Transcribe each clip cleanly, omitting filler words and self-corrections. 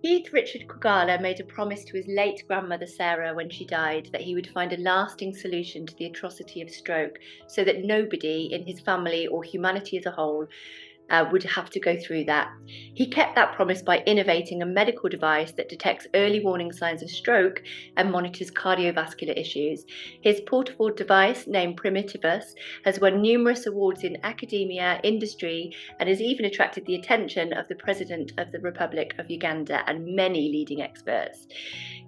Keith Richard Kwagala made a promise to his late grandmother Sarah when she died that he would find a lasting solution to the atrocity of stroke so that nobody in his family or humanity as a whole would have to go through that. He kept that promise by innovating a medical device that detects early warning signs of stroke and monitors cardiovascular issues. His portable device, named Primitivus, has won numerous awards in academia, industry, and has even attracted the attention of the President of the Republic of Uganda and many leading experts.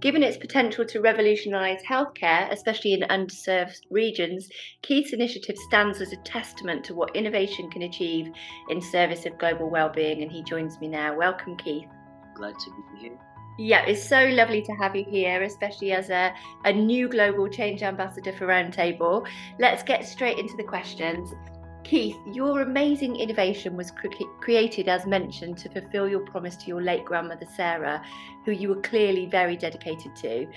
Given its potential to revolutionise healthcare, especially in underserved regions, Keith's initiative stands as a testament to what innovation can achieve in service of global well-being, and he joins me now. Welcome, Keith. Glad to be here. Yeah, it's so lovely to have you here, especially as a new global change ambassador for Roundtable. Let's get straight into the questions. Keith, your amazing innovation was created, as mentioned, to fulfill your promise to your late grandmother Sarah, who you were clearly very dedicated to.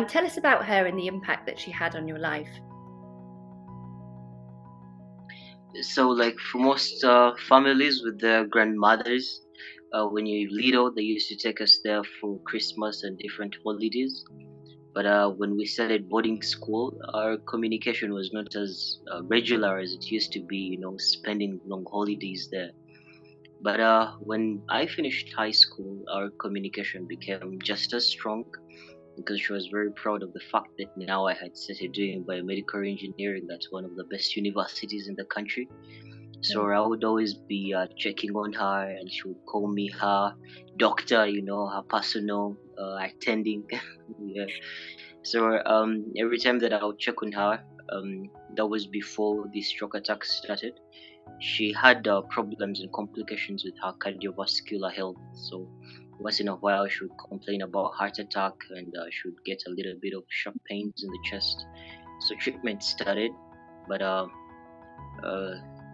Tell us about her and the impact that she had on your life. So, like for most families with their grandmothers, when you're little, they used to take us there for Christmas and different holidays. But when we started boarding school, our communication was not as regular as it used to be, spending long holidays there. But when I finished high school, our communication became just as strong because she was very proud of the fact that now I had started doing biomedical engineering at one of the best universities in the country. So I would always be checking on her, and she would call me her doctor, her personal attending. Yeah. So every time that I would check on her, that was before the stroke attack started. She had problems and complications with her cardiovascular health. So once in a while, she would complain about heart attack, and she would get a little bit of sharp pains in the chest. So treatment started, but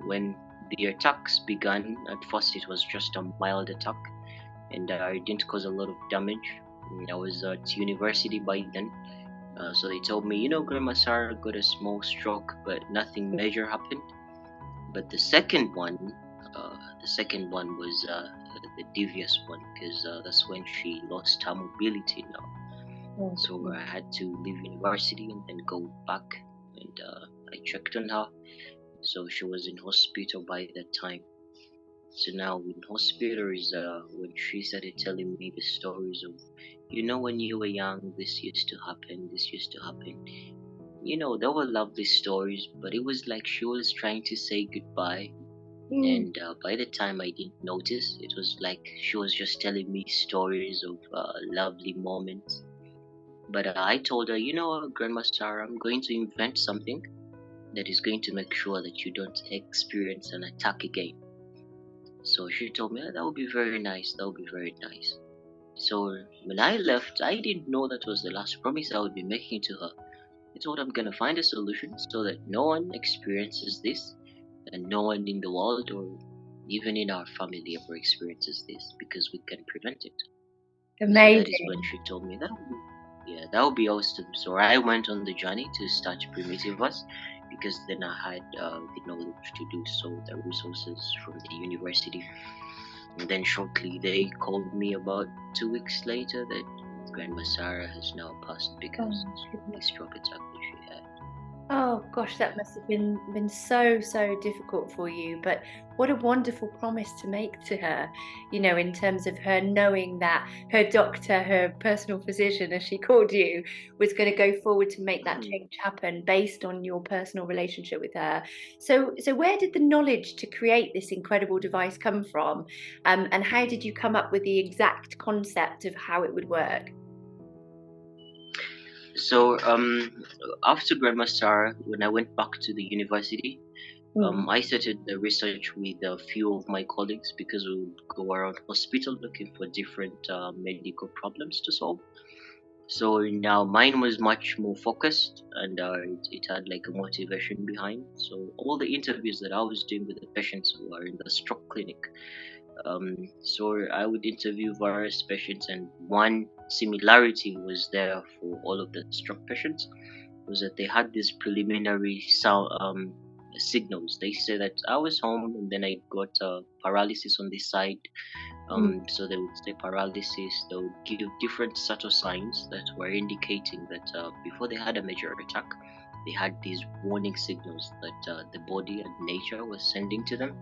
when the attacks began, at first it was just a mild attack, and it didn't cause a lot of damage. I was at university by then, so they told me, Grandma Sarah got a small stroke, but nothing major happened. But the second one was the devious one, because that's when she lost her mobility now. So I had to leave university and then go back, and I checked on her. So she was in hospital by that time. So now in hospital is when she started telling me the stories of, when you were young, this used to happen, this used to happen. They were lovely stories, but it was like she was trying to say goodbye. And by the time I didn't notice, it was like she was just telling me stories of lovely moments. But I told her, Grandma Sarah, I'm going to invent something that is going to make sure that you don't experience an attack again. So she told me, that would be very nice, that would be very nice. So when I left, I didn't know that was the last promise I would be making to her. I told her I'm going to find a solution so that no one experiences this, and no one in the world or even in our family ever experiences this, because we can prevent it. Amazing. So that is when she told me that. Yeah, that would be awesome. So I went on the journey to start Primitivus, because then I had the knowledge to do so, the resources from the university. And then shortly they called me about 2 weeks later that Grandma Sarah has now passed because of the stroke attack that she had. Oh gosh, that must have been so difficult for you, but what a wonderful promise to make to her, in terms of her knowing that her doctor, her personal physician, as she called you, was going to go forward to make that change happen based on your personal relationship with her. So where did the knowledge to create this incredible device come from? And how did you come up with the exact concept of how it would work? So after Grandma Sarah, when I went back to the university, I started the research with a few of my colleagues, because we would go around hospital looking for different medical problems to solve. So now mine was much more focused, and it had like a motivation behind. So all the interviews that I was doing with the patients who are in the stroke clinic, so I would interview various patients, and one similarity was there for all of the stroke patients, was that they had this preliminary signals. They say that I was home and then I got paralysis on this side. So they would say paralysis. They would give different subtle signs that were indicating that before they had a major attack, they had these warning signals that the body and nature was sending to them.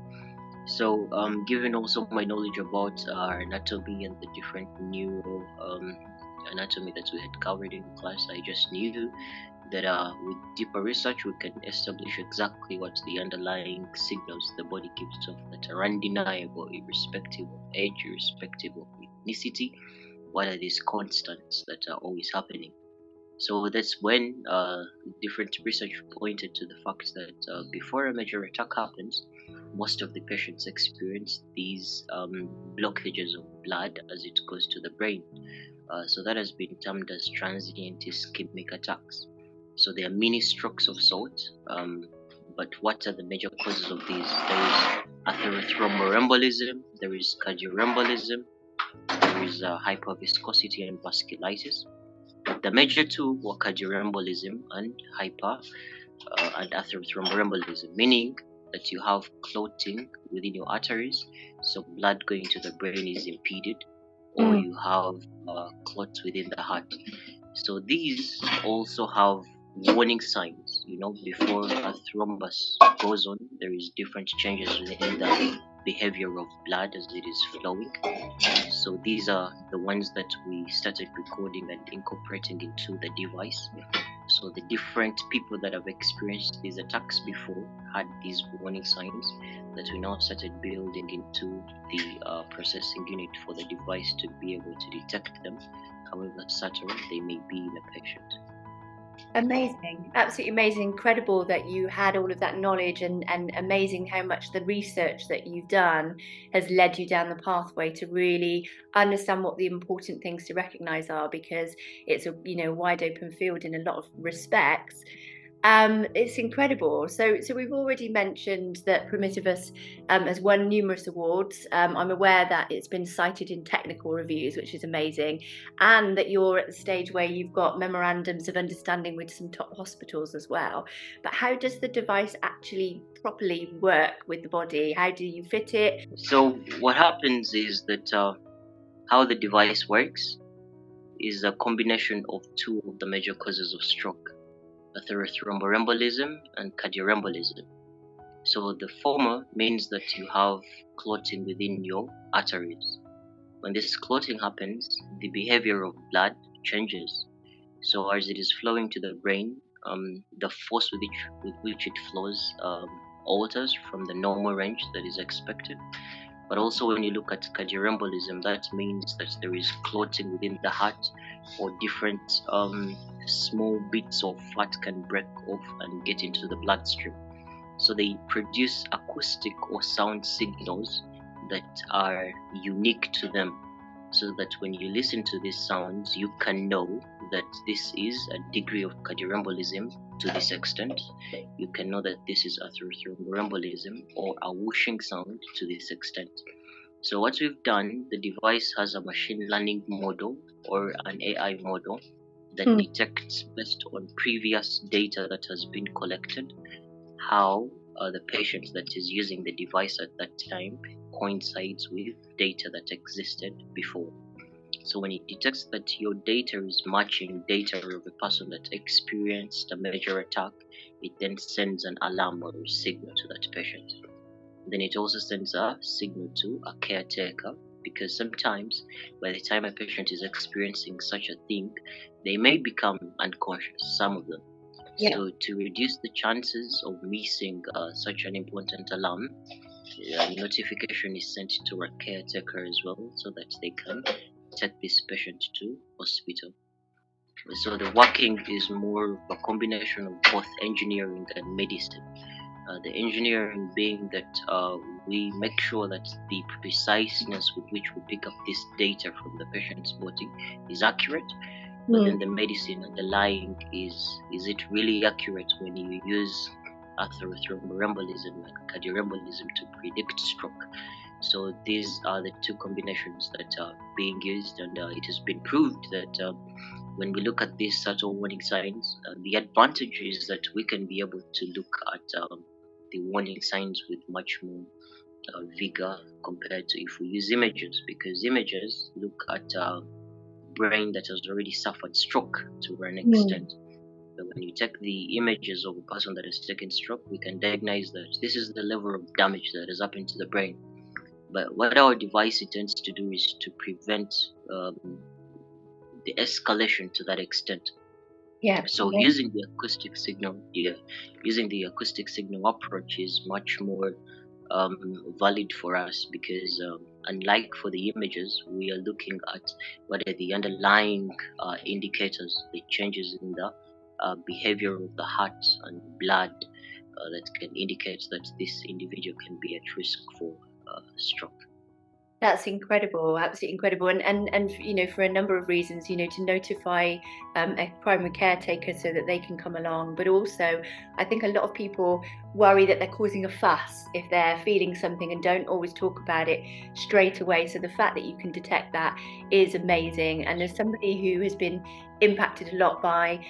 So, given also my knowledge about our anatomy and the different neuro anatomy that we had covered in class, I just knew that with deeper research we can establish exactly what the underlying signals the body gives off that are undeniable, irrespective of age, irrespective of ethnicity. What are these constants that are always happening? So that's when different research pointed to the fact that before a major attack happens, most of the patients experience these blockages of blood as it goes to the brain. So that has been termed as transient ischemic attacks. So they are mini strokes of sort. But what are the major causes of these? There is atherothromboembolism, there is cardioembolism, there is hyperviscosity and vasculitis. The major two were cardioembolism and and atherothromboembolism, meaning that you have clotting within your arteries, so blood going to the brain is impeded, or you have clots within the heart. So these also have warning signs. Before a thrombus goes on, there is different changes within the behavior of blood as it is flowing. So these are the ones that we started recording and incorporating into the device. So the different people that have experienced these attacks before had these warning signs that we now started building into the processing unit for the device to be able to detect them, however subtle they may be in a patient. Amazing, absolutely amazing, incredible that you had all of that knowledge, and amazing how much the research that you've done has led you down the pathway to really understand what the important things to recognize are, because it's a wide open field in a lot of respects. It's incredible. So we've already mentioned that Primitivus has won numerous awards. I'm aware that it's been cited in technical reviews, which is amazing, and that you're at the stage where you've got memorandums of understanding with some top hospitals as well. But how does the device actually properly work with the body? How do you fit it? So what happens is that how the device works is a combination of two of the major causes of stroke: atherothromboembolism and cardioembolism. So the former means that you have clotting within your arteries. When this clotting happens, the behavior of blood changes. So as it is flowing to the brain, the force with which it flows alters from the normal range that is expected. But also when you look at cardioembolism, that means that there is clotting within the heart, or different small bits of fat can break off and get into the bloodstream. So they produce acoustic or sound signals that are unique to them, so that when you listen to these sounds, you can know that this is a degree of cardioembolism to this extent. You can know that this is atherothromboembolism or a whooshing sound to this extent. So what we've done, the device has a machine learning model or an AI model that detects, based on previous data that has been collected, how the patient that is using the device at that time coincides with data that existed before. So when it detects that your data is matching data of a person that experienced a major attack, it then sends an alarm or a signal to that patient. Then it also sends a signal to a caretaker, because sometimes by the time a patient is experiencing such a thing, they may become unconscious, some of them. Yeah. So to reduce the chances of missing such an important alarm, a notification is sent to a caretaker as well, so that they can take this patient to hospital. So the working is more of a combination of both engineering and medicine. The engineering being that we make sure that the preciseness with which we pick up this data from the patient's body is accurate. But then the medicine underlying is it really accurate when you use atherothromboembolism and cardioembolism to predict stroke? So these are the two combinations that are being used, and it has been proved that when we look at these subtle warning signs, the advantage is that we can be able to look at the warning signs with much more vigor compared to if we use images, because images look at a brain that has already suffered stroke to an extent. So when you take the images of a person that has taken stroke, we can diagnose that this is the level of damage that has happened to the brain. But what our device intends to do is to prevent the escalation to that extent. Yeah. So using the acoustic signal, using the acoustic signal approach is much more valid for us, because unlike for the images, we are looking at what are the underlying indicators, the changes in the behavior of the heart and blood that can indicate that this individual can be at risk for stroke. That's incredible, absolutely incredible, and for a number of reasons, to notify a primary caretaker so that they can come along. But also, I think a lot of people worry that they're causing a fuss if they're feeling something and don't always talk about it straight away. So the fact that you can detect that is amazing. And as somebody who has been impacted a lot by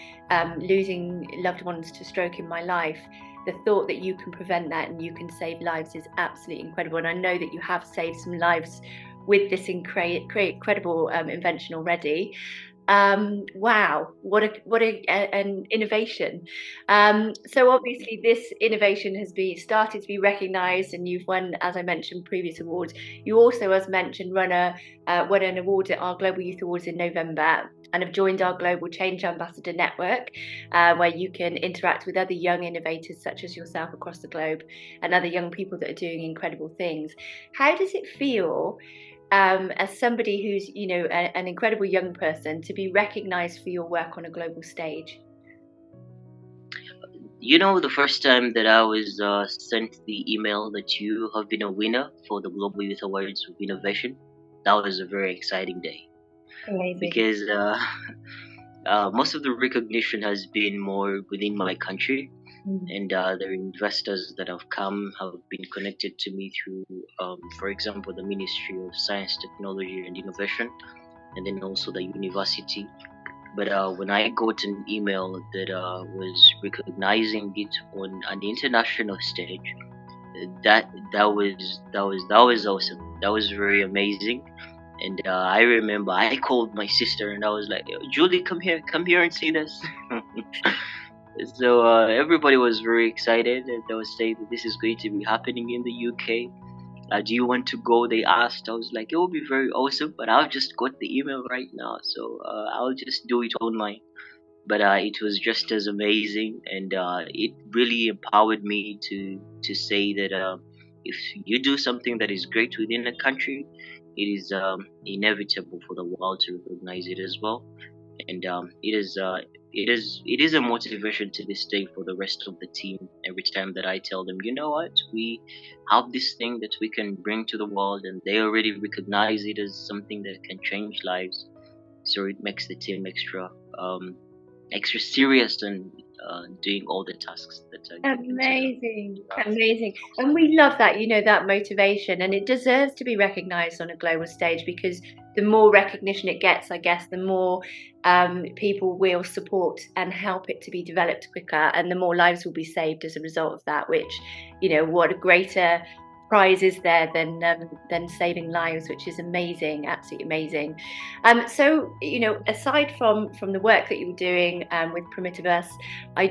losing loved ones to stroke in my life, the thought that you can prevent that and you can save lives is absolutely incredible. And I know that you have saved some lives with this incredible invention already. Wow, what an innovation. So obviously this innovation has been started to be recognised, and you've won, as I mentioned, previous awards. You also, as mentioned, won an award at our Global Youth Awards in November, and have joined our Global Change Ambassador Network, where you can interact with other young innovators such as yourself across the globe, and other young people that are doing incredible things. How does it feel, as somebody who's an incredible young person, to be recognized for your work on a global stage? The first time that I was sent the email that you have been a winner for the Global Youth Awards of Innovation, that was a very exciting day, Amazing. because most of the recognition has been more within my country, and the investors that have come have been connected to me through, for example, the Ministry of Science, Technology and Innovation, and then also the university. But when I got an email that was recognizing it on an international stage, that was awesome. That was very amazing. And I remember I called my sister and I was like, Julie, come here and see this. So everybody was very excited, and they were saying that this is going to be happening in the UK. Do you want to go? They asked. I was like, it will be very awesome, but I've just got the email right now, so I'll just do it online. But it was just as amazing, and it really empowered me to say that if you do something that is great within a country, it is inevitable for the world to recognize it as well. And it is a motivation to this day for the rest of the team. Every time that I tell them, you know what, we have this thing that we can bring to the world, and they already recognize it as something that can change lives, so it makes the team extra serious and doing all the tasks that are given to them. Amazing. And we love that, that motivation, and it deserves to be recognized on a global stage, because the more recognition it gets, I guess, the more people will support and help it to be developed quicker, and the more lives will be saved as a result of that, which, what a greater prize is there than saving lives, which is amazing, absolutely amazing. So aside from the work that you were doing with Primitivus, I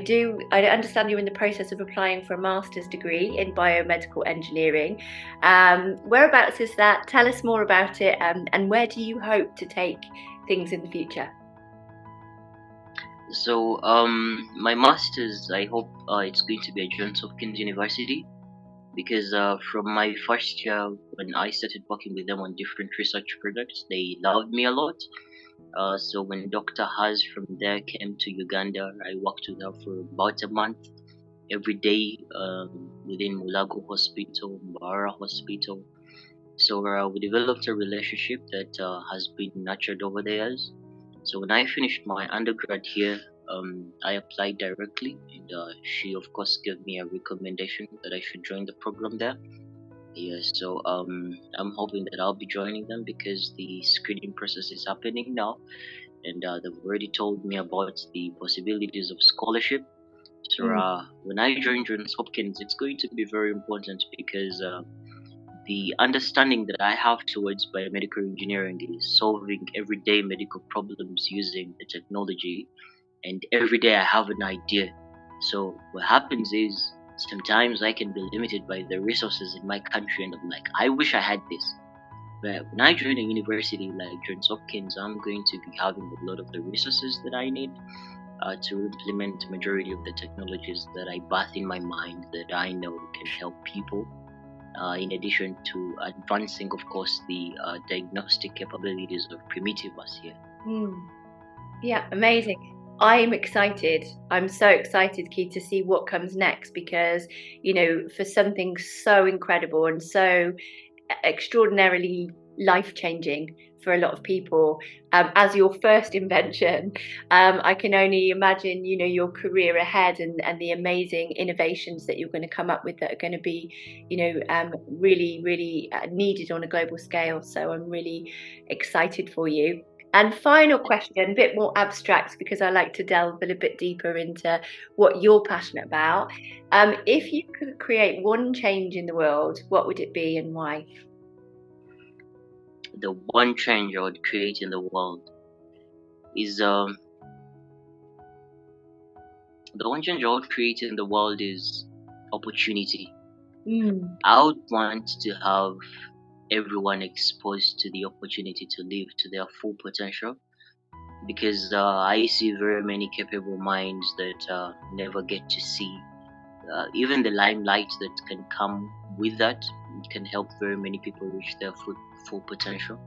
understand you're in the process of applying for a master's degree in biomedical engineering. Whereabouts is that? Tell us more about it, and where do you hope to take things in the future? So my masters, I hope it's going to be at Johns Hopkins University, because from my first year when I started working with them on different research projects, they loved me a lot. So when Dr. Haz from there came to Uganda, I worked with her for about a month every day within Mulago Hospital, Mbara Hospital. So we developed a relationship that has been nurtured over the years. So when I finished my undergrad here, I applied directly, and she of course gave me a recommendation that I should join the program there. Yes, so I'm hoping that I'll be joining them, because the screening process is happening now, and they've already told me about the possibilities of scholarship. So when I joined Johns Hopkins, it's going to be very important because the understanding that I have towards biomedical engineering is solving everyday medical problems using the technology, and every day I have an idea. So what happens is sometimes I can be limited by the resources in my country, and I'm like, I wish I had this. But when I join a university like Johns Hopkins, I'm going to be having a lot of the resources that I need to implement majority of the technologies that I bath in my mind that I know can help people. In addition to advancing, of course, the diagnostic capabilities of Primitivus here. Yeah, amazing. I'm excited. I'm so excited, Keith, to see what comes next because, for something so incredible and so extraordinarily life-changing for a lot of people, as your first invention, I can only imagine, your career ahead and the amazing innovations that you're going to come up with that are going to be, really, really needed on a global scale. So I'm really excited for you. And final question, a bit more abstract because I like to delve a little bit deeper into what you're passionate about. If you could create one change in the world, what would it be and why? The one change I would create in the world is the one change I would create in the world is opportunity. I would want to have everyone exposed to the opportunity to live to their full potential, because I see very many capable minds that never get to see even the limelight that can come with that. It can help very many people reach their full potential.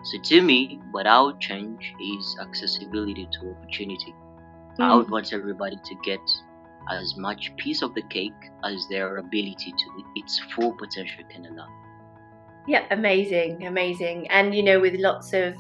So to me, what I would change is accessibility to opportunity. I would want everybody to get as much piece of the cake as their ability to its full potential can allow. Yeah, amazing, amazing. And with lots of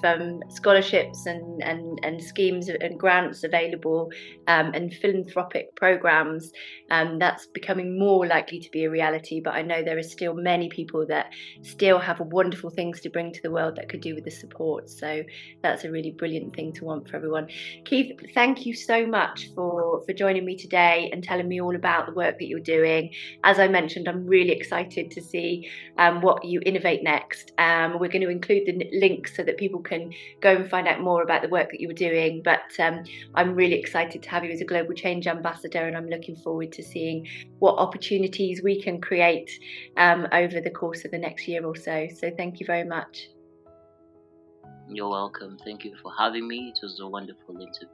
scholarships and schemes and grants available, and philanthropic programs, that's becoming more likely to be a reality. But I know there are still many people that still have wonderful things to bring to the world that could do with the support. So that's a really brilliant thing to want for everyone. Keith, thank you so much for joining me today and telling me all about the work that you're doing. As I mentioned, I'm really excited to see what you innovate next. We're going to include the links so that people can go and find out more about the work that you were doing. But I'm really excited to have you as a global change ambassador, and I'm looking forward to seeing what opportunities we can create over the course of the next year or so. So thank you very much. You're welcome. Thank you for having me. It was a wonderful interview.